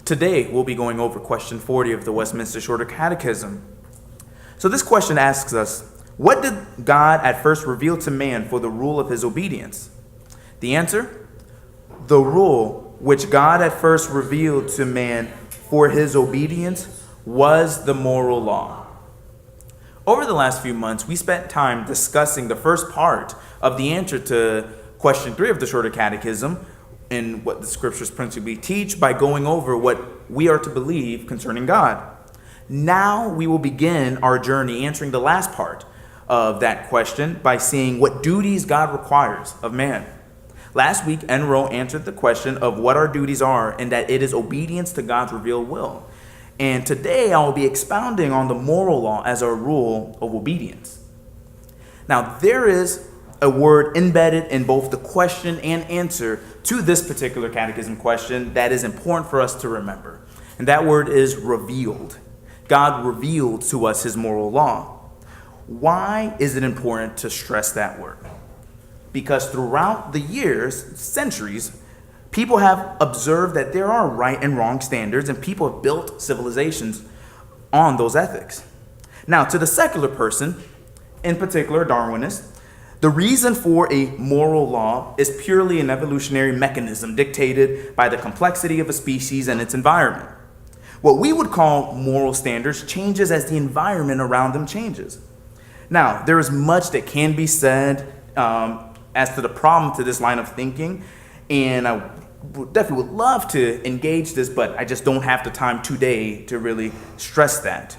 Today, we'll be going over question 40 of the Westminster Shorter Catechism. So this question asks us, what did God at first reveal to man for the rule of his obedience? The answer, the rule which God at first revealed to man for his obedience was the moral law. Over the last few months, we spent time discussing the first part of the answer to question 3 of the Shorter Catechism, in what the scriptures principally teach, by going over what we are to believe concerning God. Now we will begin our journey answering the last part of that question by seeing what duties God requires of man. Last week, Enro answered the question of what our duties are and that it is obedience to God's revealed will. And today I will be expounding on the moral law as our rule of obedience. Now, there is a word embedded in both the question and answer to this particular catechism question that is important for us to remember. And that word is revealed. God revealed to us his moral law. Why is it important to stress that word? Because throughout the years, centuries, people have observed that there are right and wrong standards, and people have built civilizations on those ethics. Now, to the secular person, in particular Darwinist, the reason for a moral law is purely an evolutionary mechanism dictated by the complexity of a species and its environment. What we would call moral standards changes as the environment around them changes. Now, there is much that can be said as to the problem to this line of thinking, and I definitely would love to engage this, but I just don't have the time today to really stress that.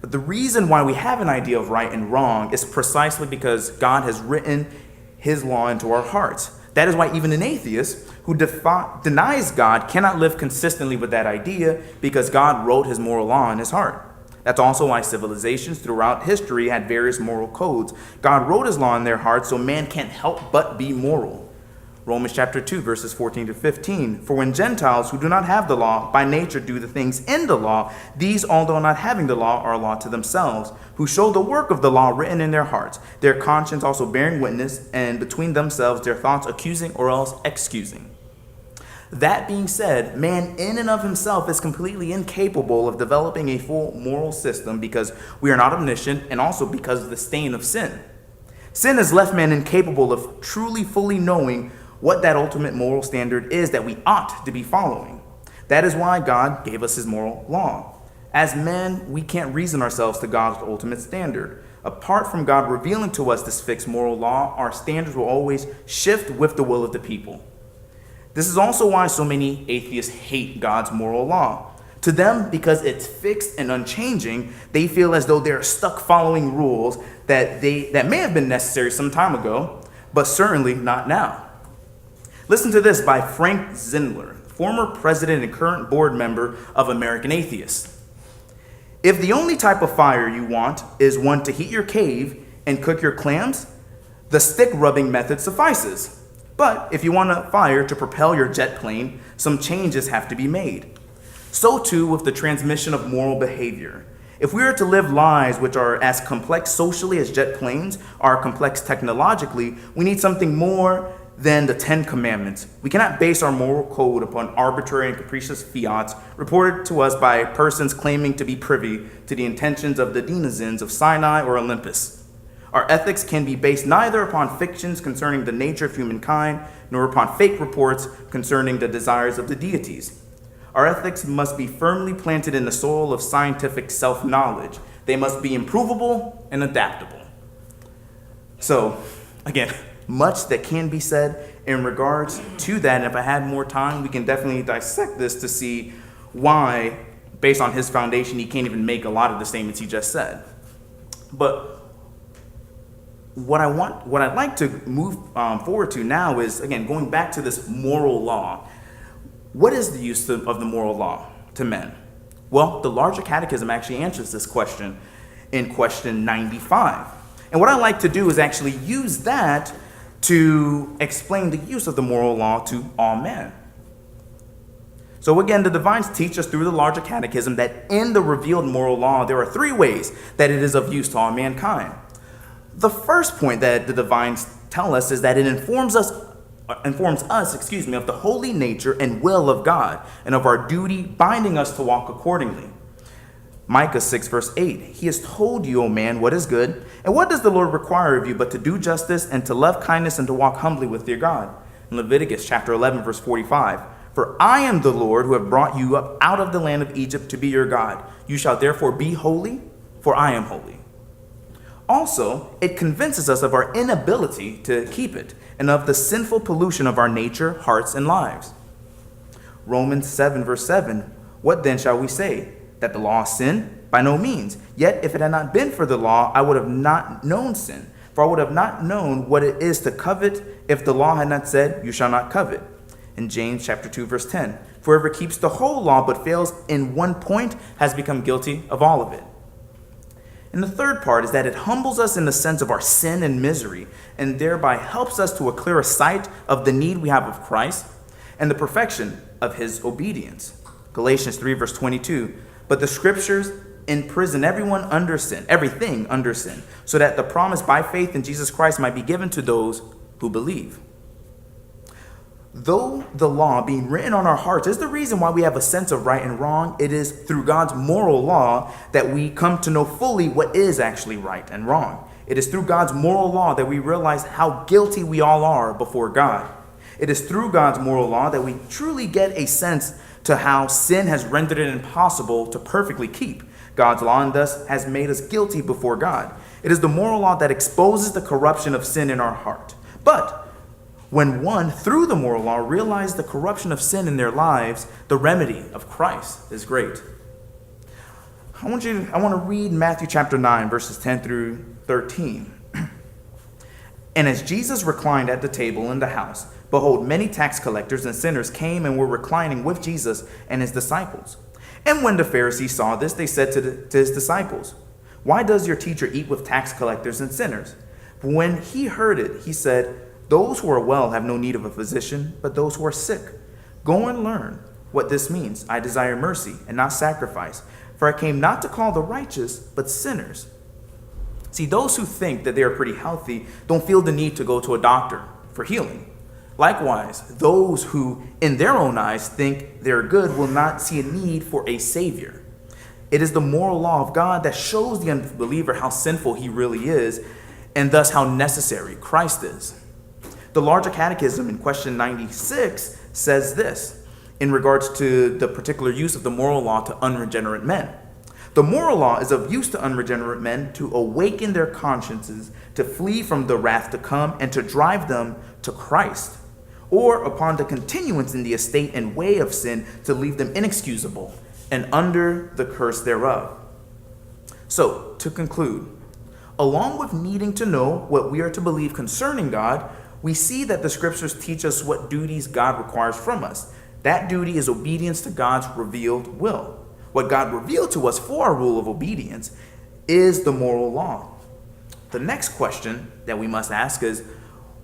But the reason why we have an idea of right and wrong is precisely because God has written his law into our hearts. That is why even an atheist who denies God cannot live consistently with that idea, because God wrote his moral law in his heart. That's also why civilizations throughout history had various moral codes. God wrote his law in their hearts, so man can't help but be moral. Romans chapter 2, verses 14 to 15. For when Gentiles who do not have the law by nature do the things in the law, these, although not having the law, are a law to themselves, who show the work of the law written in their hearts, their conscience also bearing witness, and between themselves their thoughts accusing or else excusing. That being said, man in and of himself is completely incapable of developing a full moral system, because we are not omniscient, and also because of the stain of sin. Sin has left man incapable of truly fully knowing what that ultimate moral standard is that we ought to be following. That is why God gave us his moral law. As men, we can't reason ourselves to God's ultimate standard. Apart from God revealing to us this fixed moral law, our standards will always shift with the will of the people. This is also why so many atheists hate God's moral law. To them, because it's fixed and unchanging, they feel as though they're stuck following rules that may have been necessary some time ago, but certainly not now. Listen to this by Frank Zindler, former president and current board member of American Atheists. If the only type of fire you want is one to heat your cave and cook your clams, the stick rubbing method suffices. But if you want a fire to propel your jet plane, some changes have to be made. So too with the transmission of moral behavior. If we are to live lives which are as complex socially as jet planes are complex technologically, we need something more than the 10 Commandments. We cannot base our moral code upon arbitrary and capricious fiats reported to us by persons claiming to be privy to the intentions of the denizens of Sinai or Olympus. Our ethics can be based neither upon fictions concerning the nature of humankind, nor upon fake reports concerning the desires of the deities. Our ethics must be firmly planted in the soil of scientific self-knowledge. They must be improvable and adaptable. So, again, much that can be said in regards to that. And if I had more time, we can definitely dissect this to see why, based on his foundation, he can't even make a lot of the statements he just said. But what I'd like to move forward to now is, again, going back to this moral law. What is the use of the moral law to men? Well, the larger catechism actually answers this question in question 95. And what I like to do is actually use that to explain the use of the moral law to all men. So again, the divines teach us through the larger catechism that in the revealed moral law, there are 3 ways that it is of use to all mankind. The first point that the divines tell us is that it informs us of the holy nature and will of God, and of our duty binding us to walk accordingly. Micah 6, verse 8, he has told you, O man, what is good, and what does the Lord require of you but to do justice and to love kindness and to walk humbly with your God? In Leviticus chapter 11, verse 45, for I am the Lord who have brought you up out of the land of Egypt to be your God. You shall therefore be holy, for I am holy. Also, it convinces us of our inability to keep it and of the sinful pollution of our nature, hearts, and lives. Romans 7, verse 7, what then shall we say? That the law is sin? By no means. Yet if it had not been for the law, I would have not known sin. For I would have not known what it is to covet if the law had not said, you shall not covet. In James chapter 2, verse 10, for whoever keeps the whole law but fails in one point has become guilty of all of it. And the third part is that it humbles us in the sense of our sin and misery, and thereby helps us to a clearer sight of the need we have of Christ and the perfection of his obedience. Galatians 3, verse 22, but the scriptures imprison everything under sin, so that the promise by faith in Jesus Christ might be given to those who believe. Though the law being written on our hearts is the reason why we have a sense of right and wrong, it is through God's moral law that we come to know fully what is actually right and wrong. It is through God's moral law that we realize how guilty we all are before God. It is through God's moral law that we truly get a sense to how sin has rendered it impossible to perfectly keep God's law, and thus has made us guilty before God. It is the moral law that exposes the corruption of sin in our heart. But when one, through the moral law, realizes the corruption of sin in their lives, the remedy of Christ is great. I want to read Matthew chapter 9, verses 10 through 13. And as Jesus reclined at the table in the house, behold, many tax collectors and sinners came and were reclining with Jesus and his disciples. And when the Pharisees saw this, they said to his disciples, why does your teacher eat with tax collectors and sinners? But when he heard it, he said, those who are well have no need of a physician, but those who are sick. Go and learn what this means. I desire mercy and not sacrifice, for I came not to call the righteous, but sinners. See, those who think that they are pretty healthy don't feel the need to go to a doctor for healing. Likewise, those who in their own eyes think they're good will not see a need for a savior. It is the moral law of God that shows the unbeliever how sinful he really is, and thus how necessary Christ is. The larger catechism in question 96 says this in regards to the particular use of the moral law to unregenerate men. The moral law is of use to unregenerate men to awaken their consciences, to flee from the wrath to come, and to drive them to Christ, or upon the continuance in the estate and way of sin, to leave them inexcusable and under the curse thereof. So, to conclude, along with needing to know what we are to believe concerning God, we see that the scriptures teach us what duties God requires from us. That duty is obedience to God's revealed will. What God revealed to us for our rule of obedience is the moral law. The next question that we must ask is,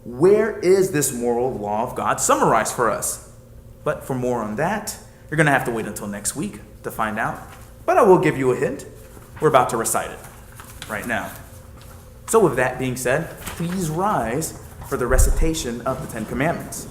where is this moral law of God summarized for us? But for more on that, you're going to have to wait until next week to find out. But I will give you a hint. We're about to recite it right now. So with that being said, please rise for the recitation of the Ten Commandments.